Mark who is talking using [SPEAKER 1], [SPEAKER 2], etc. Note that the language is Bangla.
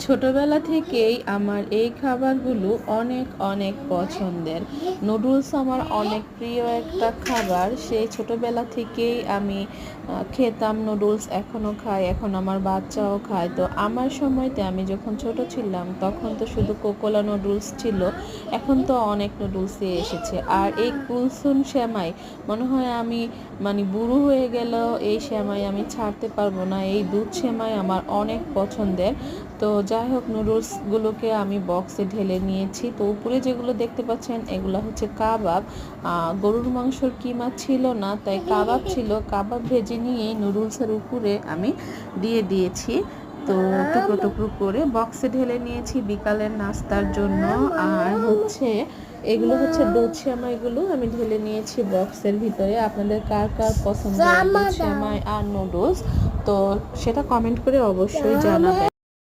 [SPEAKER 1] ছোটবেলা থেকেই আমার এই খাবারগুলো অনেক অনেক পছন্দের। নুডলস আমার অনেক প্রিয় একটা খাবার। সেই ছোটবেলা থেকেই আমি খেতাম নুডলস, এখনও খাই, এখন আমার বাচ্চাও খায়। তো আমার সময়তে আমি যখন ছোট ছিলাম তখন তো শুধু কোকোলা নুডলস ছিল, এখন তো অনেক নুডলসই এসেছে। আর এই কুলসুম সেমাই মনে হয় আমি বুড়ো হয়ে গেলেও এই সেমাই আমি ছাড়তে পারবো না। এই দুধ সেমাই আমার অনেক পছন্দের। তো যাই হোক, নুডলসগুলোকে আমি বক্সে ঢেলে নিয়েছি। তো উপরে যেগুলো দেখতে পাচ্ছেন এগুলো হচ্ছে কাবাব। গরুর মাংসর কিমা ছিল না, তাই কাবাব ছিল। কাবাব ভেজে নিয়ে নুডলসের উপরে আমি দিয়ে দিয়েছি। তো টুকরো টুকরো করে বক্সে ঢেলে নিয়েছি বিকালের নাস্তার জন্য। আর হচ্ছে এগুলো হচ্ছে দুধ সেমাইগুলো আমি ঢেলে নিয়েছি বক্সের ভিতরে। আপনাদের কার কার পছন্দ দুধ সেমাই আর নুডলস, তো সেটা কমেন্ট করে অবশ্যই জানাবেন।